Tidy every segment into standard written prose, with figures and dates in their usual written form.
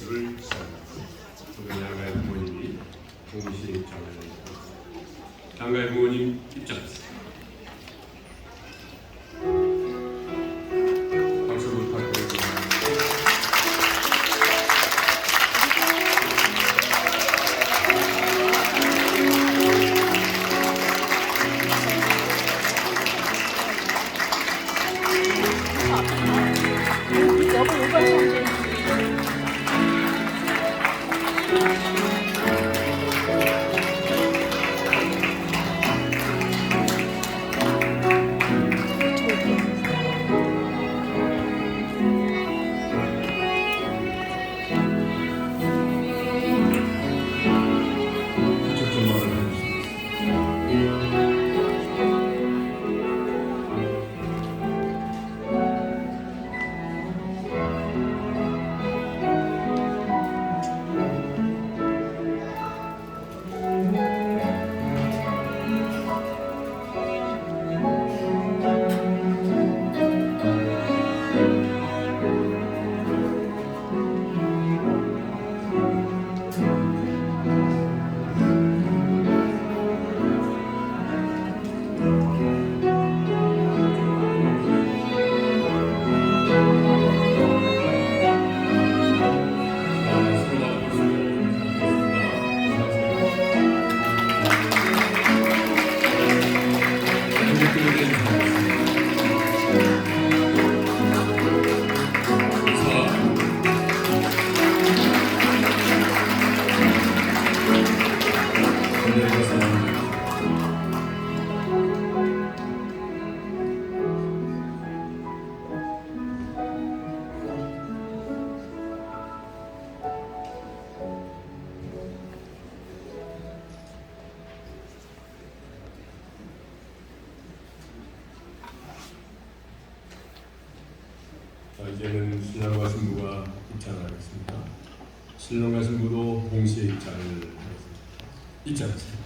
기도를 시작합니다. 오늘 양가의 부모님이 동시에 입장을 합니다. 양가의 부모님 입장하세요. 박수 부탁드립니다. 이제는 신랑과 신부가 입장을 하겠습니다. 신랑과 신부도 동시에 입장을 하겠습니다. 입장하세요.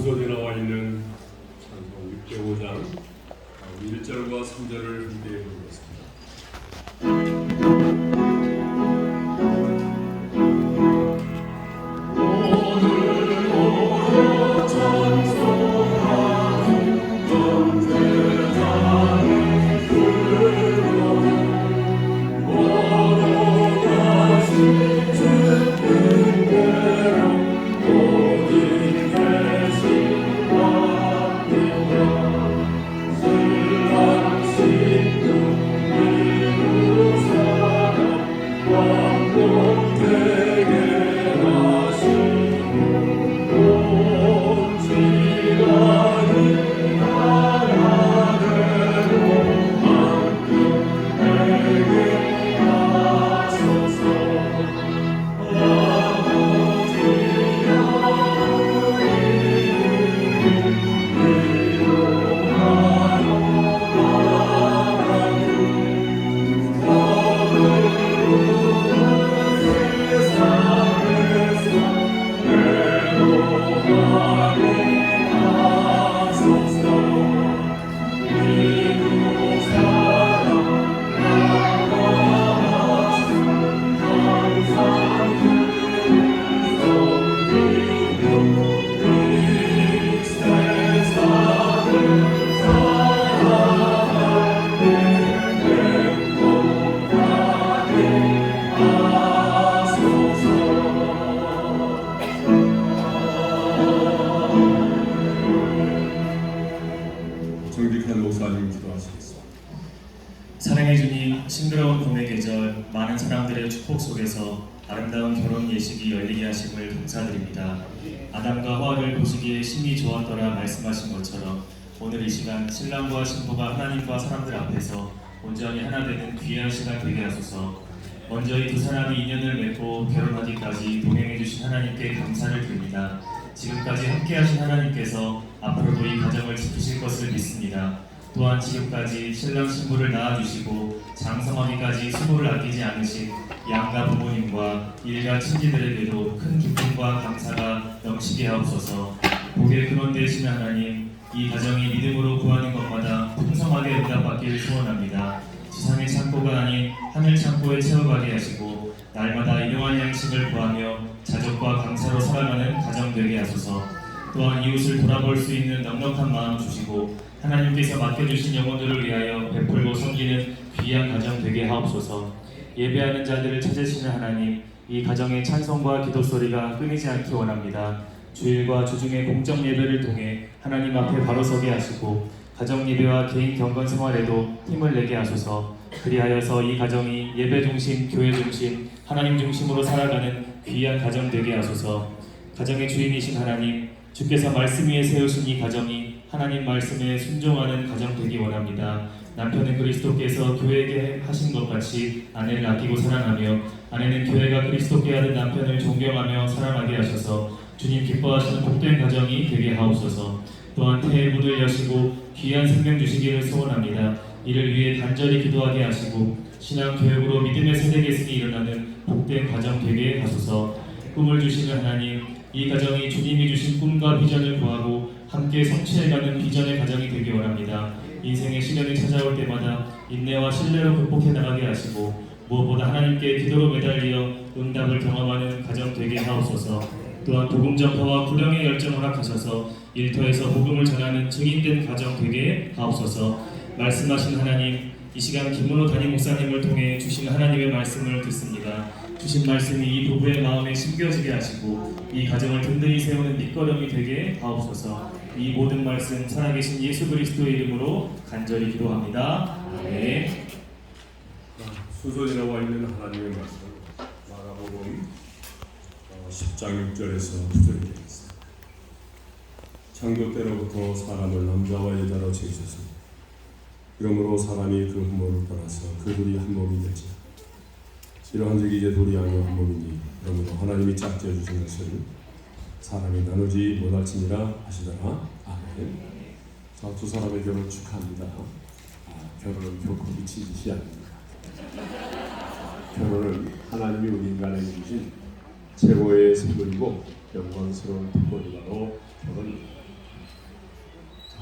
순서에 나와 있는 찬송 605장 1절과 3절을 함께 부르겠습니다. 신 싱그러운 봄의 계절, 많은 사람들의 축복 속에서 아름다운 결혼 예식이 열리게 하심을 감사드립니다. 아담과 하와를 보시기에 심히 좋았더라 말씀하신 것처럼 오늘 이 시간 신랑과 신부가 하나님과 사람들 앞에서 온전히 하나 되는 귀한 시간 되게 하소서. 먼저 이 두 사람이 인연을 맺고 결혼하기까지 동행해 주신 하나님께 감사를 드립니다. 지금까지 함께하신 하나님께서 앞으로도 이 가정을 지키실 것을 믿습니다. 또한 지금까지 신랑 신부를 낳아주시고 장성하기까지 수고를 아끼지 않으신 양가 부모님과 일가 친지들에게도 큰 기쁨과 감사가 넘치게 하옵소서. 복의 근원 되시는 하나님, 이 가정이 믿음으로 구하는 것마다 풍성하게 응답받기를 소원합니다. 지상의 창고가 아닌 하늘 창고에 채워가게 하시고 날마다 일용할 양식을 구하며 자족과 감사로 살아가는 가정 되게 하소서. 또한 이웃을 돌아볼 수 있는 넉넉한 마음 주시고 하나님께서 맡겨주신 영혼들을 위하여 베풀고 섬기는 귀한 가정 되게 하옵소서. 예배하는 자들을 찾으시는 하나님, 이 가정의 찬송과 기도 소리가 끊이지 않기 원합니다. 주일과 주중의 공적 예배를 통해 하나님 앞에 바로 서게 하시고 가정 예배와 개인 경건 생활에도 힘을 내게 하소서. 그리하여서 이 가정이 예배 중심, 교회 중심, 하나님 중심으로 살아가는 귀한 가정 되게 하소서. 가정의 주인이신 하나님, 주께서 말씀 위에 세우신 이 가정이 하나님 말씀에 순종하는 가정 되기 원합니다. 남편은 그리스도께서 교회에게 하신 것 같이 아내를 아끼고 사랑하며 아내는 교회가 그리스도께 하는 남편을 존경하며 사랑하게 하셔서 주님 기뻐하시는 복된 가정이 되게 하옵소서. 또한 태의 문을 여시고 귀한 생명 주시기를 소원합니다. 이를 위해 간절히 기도하게 하시고 신앙 교육으로 믿음의 세대 계승이 일어나는 복된 가정 되게 하소서. 꿈을 주시는 하나님, 이 가정이 주님이 주신 꿈과 비전을 구하고 함께 성취해가는 비전의 가정이 되기 원합니다. 인생의 시련이 찾아올 때마다 인내와 신뢰로 극복해 나가게 하시고 무엇보다 하나님께 기도로 매달리어 응답을 경험하는 가정 되게 하옵소서. 또한 복음 전파와 구령의 열정을 허락하셔서 일터에서 복음을 전하는 증인된 가정 되게 하옵소서. 말씀하신 하나님, 이 시간 김문호 담임 목사님을 통해 주신 하나님의 말씀을 듣습니다. 주신 말씀이 이 부부의 마음에 심겨지게 하시고 이 가정을 든든히 세우는 밑거름이 되게 하옵소서. 이 모든 말씀 살아계신 예수 그리스도의 이름으로 간절히 기도합니다. 아멘. 순서에 나와 있는 하나님의 말씀 마가복음 10장 6절에서 9절에 있습니다. 창조 때로부터 사람을 남자와 여자로 지으셨습니다. 그러므로 사람이 그 부모를 떠나서 그 둘이 한 몸이 되지. 이러한즉 이제 둘이 아니요 한 몸이니 그러므로 하나님이 짝지어 주신 것을 사람이 나누지 못할지니라 하시더라. 아멘. 자, 두 사람의 결혼 축하합니다. 결혼은 결코 미친 짓이 아닙니다. 결혼은 하나님이 우리 인간에게 주신 최고의 선물이고 영광스러운 특권이 바로 결혼입니다.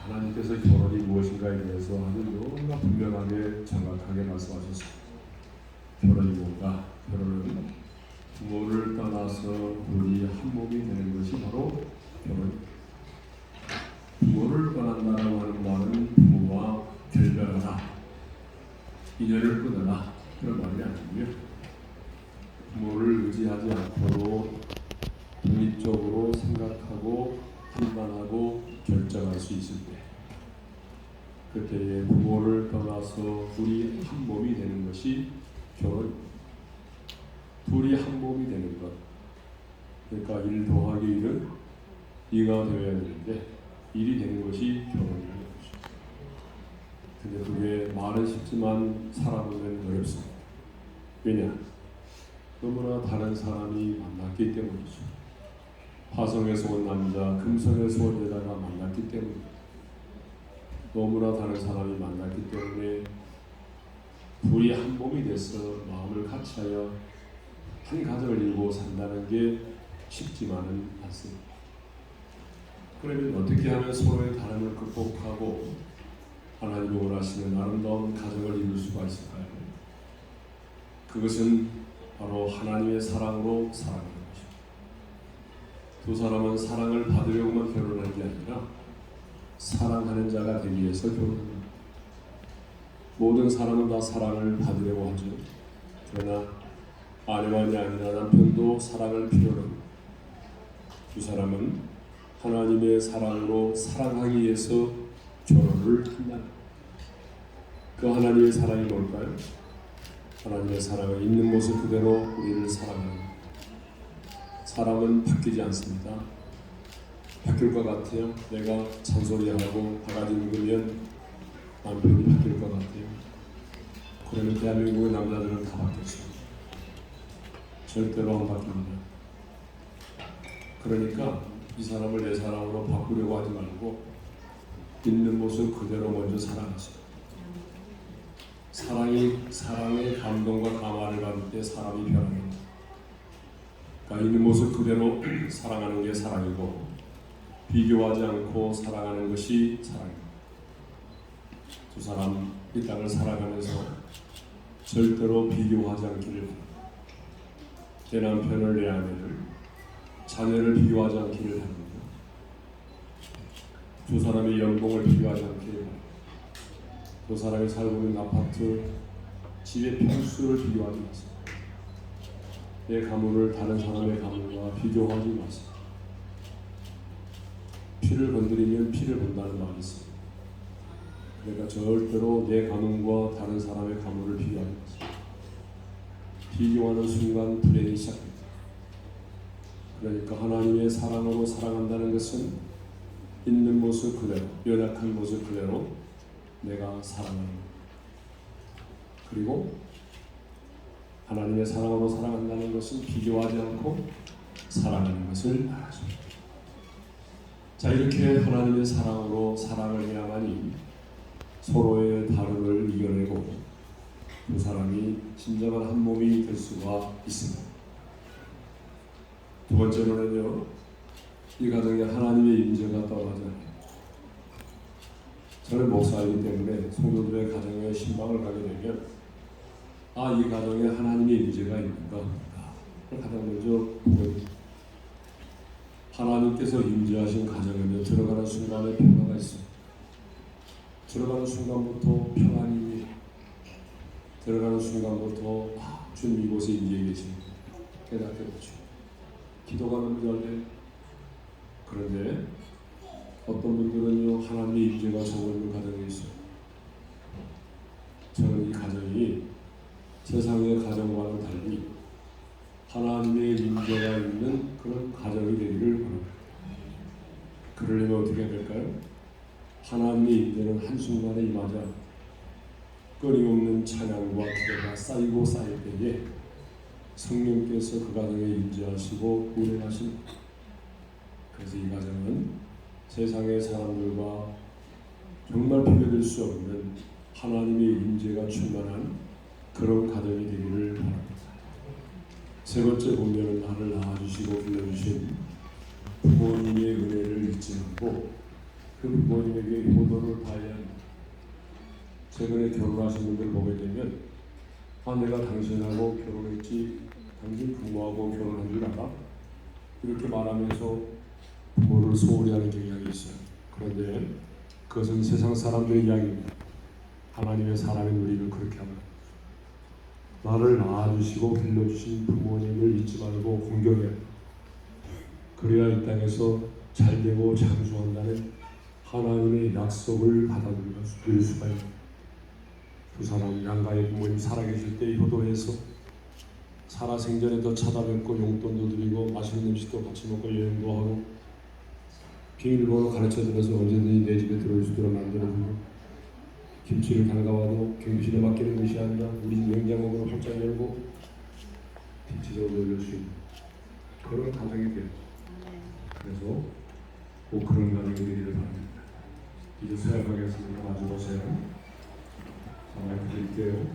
하나님께서 결혼이 무엇인가에 대해서 아주 너무나 분명하게 정확하게 말씀하셨습니다. 결혼이 뭔가? 결혼은 부모를 떠나서 우리 한 몸이 되는 것이 바로 결혼입니다. 부모를 떠난다고 하는 말은 부모와 결별하라, 인연을 끊어라 그런 말이 아니고요. 부모를 의지하지 않고도 독립적으로 생각하고 판단하고 결정할 수 있을 때, 그때에 부모를 떠나서 둘이 한 몸이 되는 것이 결혼. 둘이 한 몸이 되는 것, 그러니까 1 더하기 1은 2가 되어야 되는데 1이 되는 것이 결혼이라는 것이죠. 근데 그게 말은 쉽지만 살아보면 어렵습니다. 왜냐? 너무나 다른 사람이 만났기 때문이죠. 화성에서 온 남자, 금성에서 온 여자가 만났기 때문입니다. 너무나 다른 사람이 만났기 때문에 둘이 한 몸이 돼서 마음을 같이하여 한 가정을 이루고 산다는 게 쉽지만은 않습니다. 그러면 어떻게 하면 서로의 다름을 극복하고 하나님이 원하시는 아름다운 가정을 이룰 수가 있을까요? 그것은 바로 하나님의 사랑으로 살아가는 것입니다. 두 사람은 사랑을 받으려고만 결혼한 게 아니라 사랑하는 자가 되기 위해서 결혼합니다. 모든 사람은 다 사랑을 받으려고 하죠. 그러나 아내만이 아니라 남편도 사랑을 필요로 합니다. 두 사람은 하나님의 사랑으로 사랑하기 위해서 결혼을 한다. 그 하나님의 사랑이 뭘까요? 하나님의 사랑을 있는 모습 그대로 우리를 사랑하는 것. 사람은 바뀌지 않습니다. 바뀔 것 같아요. 내가 잔소리하고 바가지 묵으면 남편이 바뀔 것 같아요. 그러면 대한민국의 남자들은 다 바뀌었어요. 절대로 안 바뀝니다. 그러니까 이 사람을 내 사람으로 바꾸려고 하지 말고 있는 모습 그대로 먼저 사랑하세요. 사랑의 감동과 감화를 받을 때 사람이 변합니다. 그러니까 있는 모습 그대로 사랑하는 게 사랑이고 비교하지 않고 사랑하는 것이 사랑입니다. 두 사람 이 땅을 살아가면서 절대로 비교하지 않기를 바랍니다. 내 남편을 내 아내를 자녀를 비교하지 않기를 바랍니다. 두 사람의 연봉을 비교하지 않기를 바랍니다. 두 사람이 살고 있는 아파트 집의 평수를 비교하지 마세요. 내 가문을 다른 사람의 가문과 비교하지 마세요. 피를 건드리면 피를 본다는 말이 있습니다. 그러니까 절대로 내 가문과 다른 사람의 가문을 비교하지 마세요. 비교하는 순간 불행이 시작됩니다. 그러니까 하나님의 사랑으로 사랑한다는 것은 있는 모습 그대로, 연약한 모습 그대로 내가 사랑하는 것. 그리고 하나님의 사랑으로 사랑한다는 것은 비교하지 않고 사랑하는 것을 알아줍니다. 자, 이렇게 하나님의 사랑으로 사랑을 해야만이 서로의 다름을 이겨내고 두 사람이 진정한 한 몸이 될 수가 있습니다. 두 번째로는요, 이 가정에 하나님의 임재가 떠나지 않아요. 저는 목사이기 때문에 성도들의 가정에 신방을 가게 되면 이 가정에 하나님의 임재가 있는가? 가장 먼저 보거든요. 하나님께서 임재하신 가정에는 들어가는 순간에 평화가 있습니다. 들어가는 순간부터 평안입니다. 들어가는 순간부터 주님 이곳에 임재해 계십니다. 깨닫게 되죠. 기도가 너무 잘돼요. 그런데 어떤 분들은요, 하나님의 임재가 적어 있는 가정에 있어요. 저는 이 가정이 세상의 가정과는 달리 하나님의 임재가 있는 그런 가정이 되기를 바랍니다. 그러려면 어떻게 해야 될까요? 하나님의 임재는 한순간에 임하자 끊임없는 찬양과 기도가 쌓이고 쌓일 때에 성령께서 그 가정에 임재하시고 운행하십니다. 그래서 이 가정은 세상의 사람들과 정말 비교될 수 없는 하나님의 임재가 충만한 그런 가정이 되기를 바랍니다. 세 번째 보면은 나를 낳아주시고 길러주신 부모님의 은혜를 잊지 않고 그 부모님에게 효도를 다해야 합니다. 최근에 결혼하신 분들 보게 되면 내가 당신하고 결혼했지 당신 부모하고 결혼한 줄 알아? 이렇게 말하면서 부모를 소홀히 하는 경향이 있어요. 그런데 그것은 세상 사람들의 이야기입니다. 하나님의 사람인 우리는 그렇게 합니다. 나를 낳아주시고 길러주신 부모님을 잊지 말고 공경해야 합니다. 그래야 이 땅에서 잘되고 장수한다는 하나님의 약속을 받아들일 수가 있습니다. 두 사람 양가의 부모님 살아계실 때 효도해서 살아생전에도 찾아뵙고 용돈도 드리고 맛있는 음식도 같이 먹고 여행도 하고 비밀번호 가르쳐주면서 언제든지 내 집에 들어올 수 있도록 만들어주고 김치를 담가와도 경비실에 맡기는 것이 아니라 우리 냉장고를 활짝 열고 김치를 올릴 수 있는 그런 가정이 돼요. 그래서 꼭 그런 가정이 되기를 바랍니다. 이제 서약하겠습니다. 마주 보세요. 마이크 드릴게요.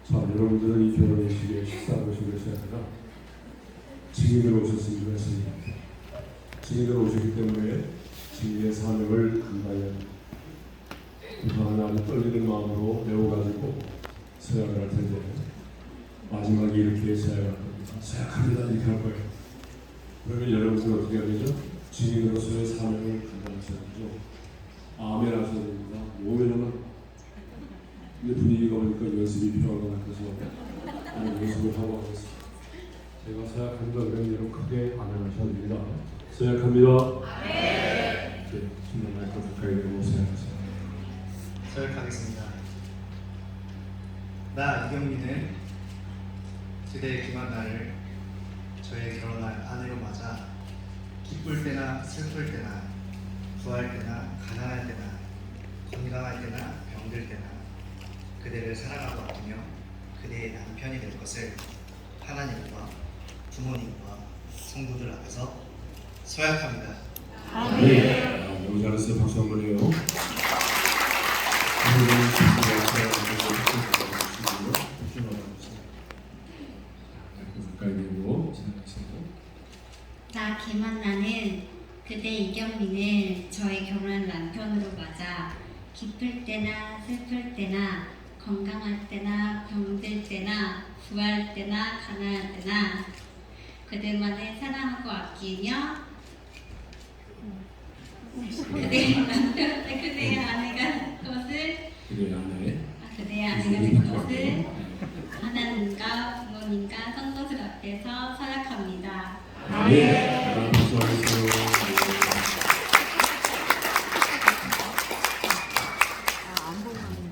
자, 여러분들은 이 결혼의 시기에 식사하고 오신 것이 아니라 증인으로 오셨습니다. 증인으로 오셨기 때문에 증인의 사명을 감당해야 합니다. 아주 떨리는 마음으로 배워가지고 서약을 할 텐데 마지막에 이렇게 서약을 할 겁니다. 서약합니다. 이렇게 할 거예요. 그러면 여러분들은 어떻게 해야 되죠? 증인으로서의 사명을 감당하셔야 되죠. 아멘 하셔야 됩니다. 오면은 근데 분위기가 보니까 연습이 필요한 것 같아서 연습을 하고 하겠습니다. 제가 서약합니다. 그러면 여러분 크게 아멘 하셔야 됩니다. 서약합니다. 네, 신랑 마이크 가까이 대고 서약하세요. 서약하겠습니다. 나 이경민은 그대의 귀한 날을 저의 결혼할 아내로 맞아 기쁠 때나 슬플 때나 부할 때나 가난할 때나 건강할 때나 병들 때나 그대를 사랑하고 아끼며 그대의 남편이 될 것을 하나님과 부모님과 성도들 앞에서 서약합니다. 네. 너무 잘했어요. 박수 한번 해요. 가까이 대고 생각하세요. 나 김한나는 그대 이경민을 저의 결혼한 남편으로 맞아 기쁠 때나 슬플 때나 건강할 때나 병들 때나 부할 때나 가난할 때나 그대만을 사랑하고 아끼며 그대의 아내가 될 것을 그래 안에 그대의 아내가 될 것을 하나님과 부모님과 성도들 앞에서 서약합니다. 네. 박수 하겠어요.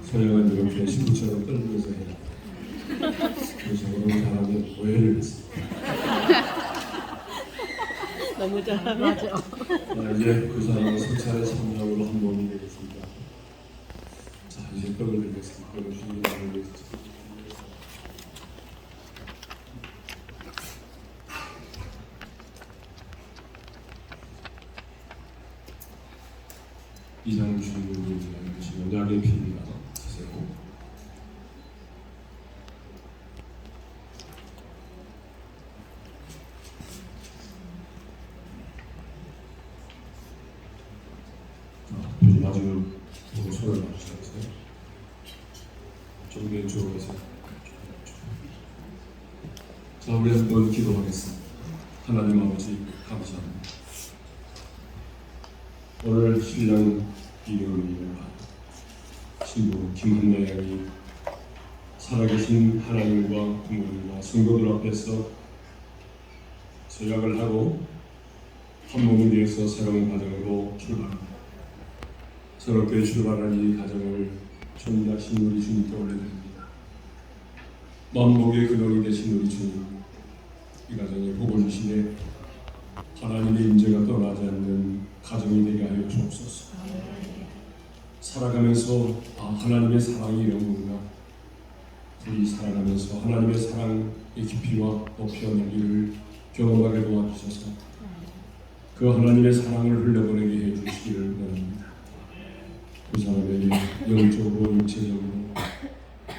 서영은 이렇게 신부처럼 떨면서 해요. 그래서 너무 잘하면 오해를 했습니다. 너무 잘하네. 자, 이제 그 사람은 성찬의 참여로 한 몸이 되겠습니다. 자, 이제 떡을 드리겠습니다. 떡을 주님이 나를 위해서 이장을 주님을 위해서 주신 언약의 피입니다. 드세요. 좀 마지막으로 손을 놔주세요. 좀 왼쪽으로 해서. 자, 우리 한번 기도하겠습니다. 하나님 아버지 감사합니다. 오늘 신랑 이경민과 신부 김한나 양이 살아계신 하나님과 부모님과 성도들 앞에서 서약을 하고 한 몸이 되어서 새로운 가정으로 출발합니다. 새롭게 출발한 이 가정을 존귀하신 우리 주님께 올려드립니다. 만복의 근원이 되신 우리 주님, 이 가정에 복을 주시되 하나님의 임재가 떠나지 않는 가정이 되게 하여 주옵소서. 살아가면서 하나님의 사랑이 이런 건가, 우리 살아가면서 하나님의 사랑의 깊이와 높이와 넓이를 경험하게 도와주셔서 그 하나님의 사랑을 흘려보내게 해주시기를 원합니다. 그 사람에게 영적으로 육체적으로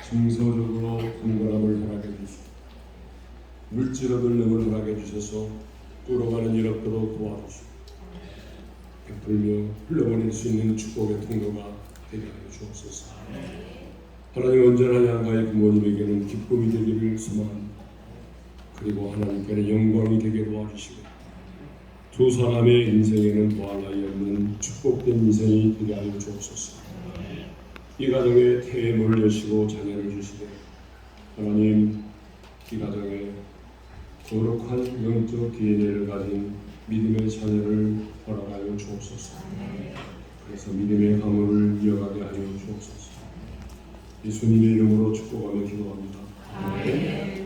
정서적으로 건강함을 허락해 주시고 물질 얻을 능을 허락해 주셔서 끌어가는 일 없도록 도와주시고 베풀며 흘러보낼 수 있는 축복의 통로가 되게 하여 주옵소서. 하나님 언제나 양가의 부모님에게는 기쁨이 되기를 소망합니다. 그리고 하나님께는 영광이 되게 도와주시고 두 사람의 인생에는 더할 나위 없는 축복된 인생이 되게 하여 주옵소서. 이 가정에 태임을 여시고 자녀를 주시되 하나님 이 가정에 거룩한 영적 DNA를 가진 믿음의 자녀를 허락하여 주옵소서. 그래서 믿음의 가문을 이어가게 하여 주옵소서. 예수님의 이름으로 축복하며 기도합니다. 아멘.